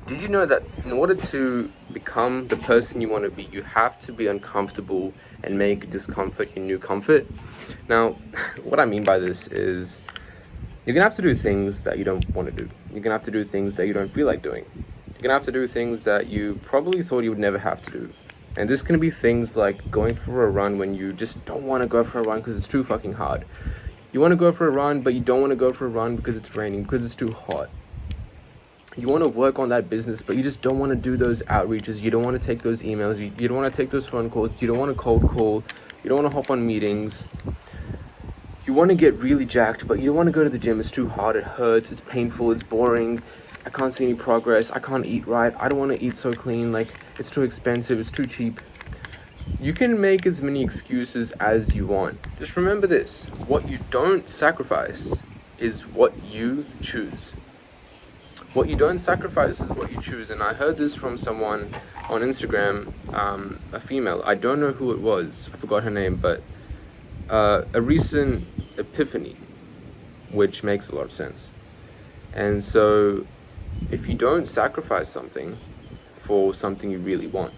Did you know that in order to become the person you want to be, you have to be uncomfortable and make discomfort your new comfort? Now, what I mean by this is you're gonna have to do things that you don't want to do. You're gonna have to do things that you don't feel like doing. You're gonna have to do things that you probably thought you would never have to do. And this can be things like going for a run when you just don't want to go for a run because it's too fucking hard. You want to go for a run, but you don't want to go for a run because it's raining, because it's too hot. You want to work on that business, but you just don't want to do those outreaches. You don't want to take those emails. You don't want to take those phone calls. You don't want to cold call. You don't want to hop on meetings. You want to get really jacked, but you don't want to go to the gym. It's too hard. It hurts. It's painful. It's boring. I can't see any progress. I can't eat right. I don't want to eat so clean. Like, it's too expensive. It's too cheap. You can make as many excuses as you want. Just remember this. What you don't sacrifice is what you choose. What you don't sacrifice is what you choose. And I heard this from someone on Instagram, a female. I don't know who it was. I forgot her name, but a recent epiphany, which makes a lot of sense. And so if you don't sacrifice something for something you really want,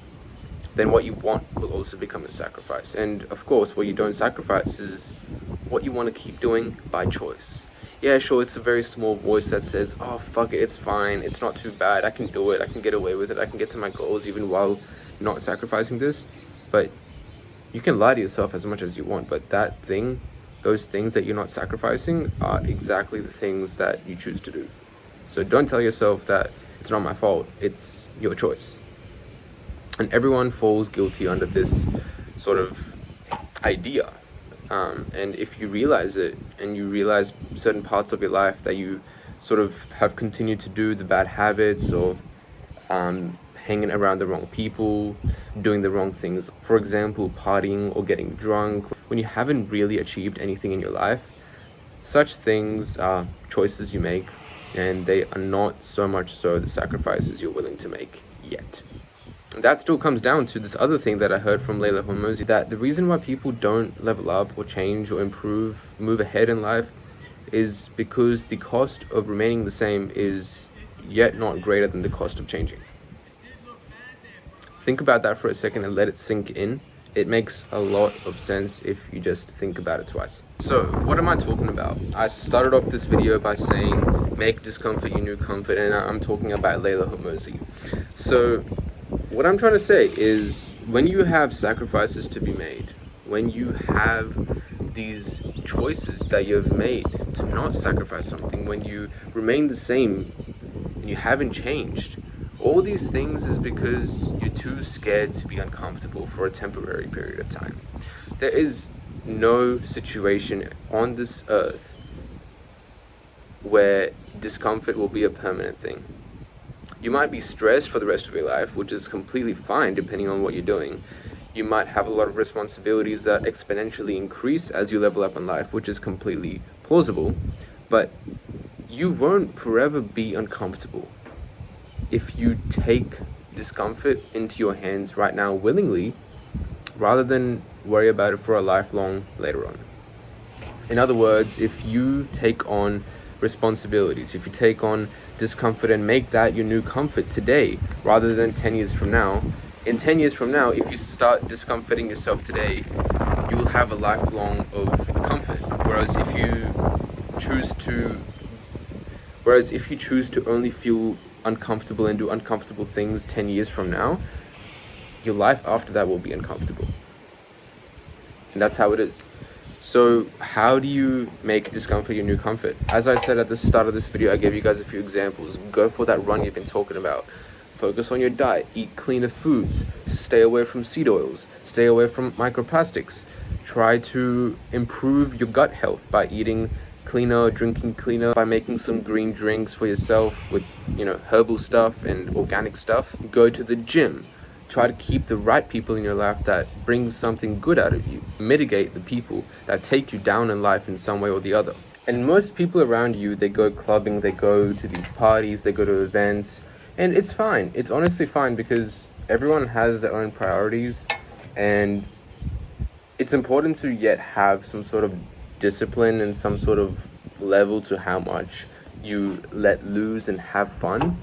then what you want will also become a sacrifice. And of course, what you don't sacrifice is what you want to keep doing by choice. Yeah, sure, it's a very small voice that says, oh, fuck it, it's fine, it's not too bad, I can do it, I can get away with it, I can get to my goals even while not sacrificing this. But you can lie to yourself as much as you want, but that thing, those things that you're not sacrificing are exactly the things that you choose to do. So don't tell yourself that it's not my fault, it's your choice. And everyone falls guilty under this sort of idea. And if you realize it, and you realize certain parts of your life that you sort of have continued to do, the bad habits, or hanging around the wrong people, doing the wrong things, for example, partying or getting drunk, when you haven't really achieved anything in your life, such things are choices you make, and they are not so much so the sacrifices you're willing to make yet. That still comes down to this other thing that I heard from Layla Hormozi, that the reason why people don't level up or change or improve, move ahead in life, is because the cost of remaining the same is yet not greater than the cost of changing. Think about that for a second and let it sink in. It makes a lot of sense if you just think about it twice. So, what am I talking about? I started off this video by saying, make discomfort your new comfort, and I'm talking about Layla Hormozi. So, what I'm trying to say is, when you have sacrifices to be made, when you have these choices that you've made to not sacrifice something, when you remain the same and you haven't changed, all these things is because you're too scared to be uncomfortable for a temporary period of time. There is no situation on this earth where discomfort will be a permanent thing. You might be stressed for the rest of your life, which is completely fine depending on what you're doing. You might have a lot of responsibilities that exponentially increase as you level up in life, which is completely plausible. But you won't forever be uncomfortable if you take discomfort into your hands right now willingly, rather than worry about it for a lifelong later on. In other words, if you take on responsibilities, if you take on discomfort and make that your new comfort today rather than 10 years from now, in 10 years from now, if you start discomforting yourself today, you will have a lifelong of comfort. Whereas if you choose to only feel uncomfortable and do uncomfortable things 10 years from now, your life after that will be uncomfortable. And that's how it is. So how do you make discomfort your new comfort? As I said at the start of this video, I gave you guys a few examples. Go for that run you've been talking about. Focus on your diet. Eat cleaner foods. Stay away from seed oils. Stay away from microplastics. Try to improve your gut health by eating cleaner, drinking cleaner, by making some green drinks for yourself with, herbal stuff and organic stuff. Go to the gym. Try to keep the right people in your life that bring something good out of you. Mitigate the people that take you down in life in some way or the other. And most people around you, they go clubbing, they go to these parties, they go to events, and it's fine. It's honestly fine because everyone has their own priorities, and it's important to yet have some sort of discipline and some sort of level to how much you let loose and have fun.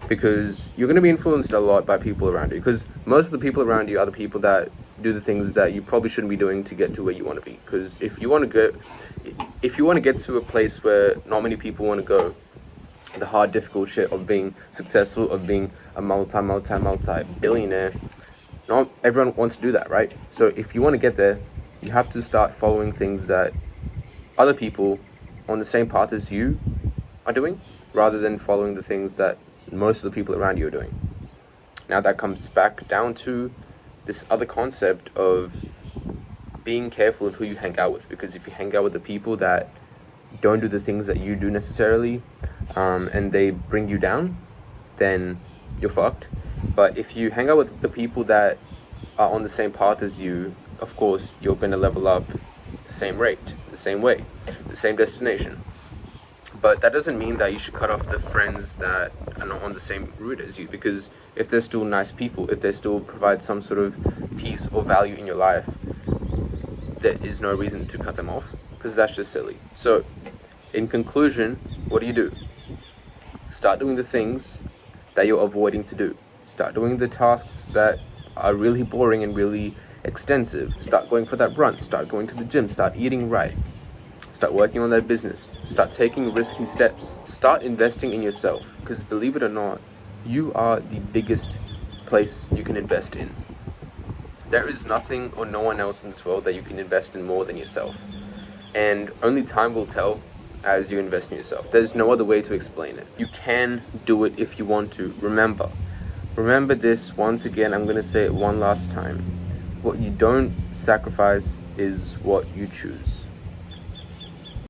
because you're going to be influenced a lot by people around you, because most of the people around you are the people that do the things that you probably shouldn't be doing to get to where you want to be. Because if you want to get to a place where not many people want to go, the hard, difficult shit of being successful, of being a multi billionaire, not everyone wants to do that, right? So if you want to get there, you have to start following things that other people on the same path as you are doing, rather than following the things that most of the people around you are doing. Now that comes back down to this other concept of being careful of who you hang out with, because if you hang out with the people that don't do the things that you do necessarily, and they bring you down, then you're fucked. But if you hang out with the people that are on the same path as you, of course you're going to level up the same rate, the same way, the same destination. But that doesn't mean that you should cut off the friends that are not on the same route as you, because if they're still nice people, if they still provide some sort of peace or value in your life, there is no reason to cut them off, because that's just silly. So, in conclusion, what do? Start doing the things that you're avoiding to do. Start doing the tasks that are really boring and really extensive. Start going for that run. Start going to the gym. Start eating right. Start working on that business. Start taking risky steps. Start investing in yourself, because believe it or not, you are the biggest place you can invest in. There is nothing or no one else in this world that you can invest in more than yourself. And only time will tell as you invest in yourself. There's no other way to explain it. You can do it if you want to. Remember this once again. I'm going to say it one last time. What you don't sacrifice is what you choose.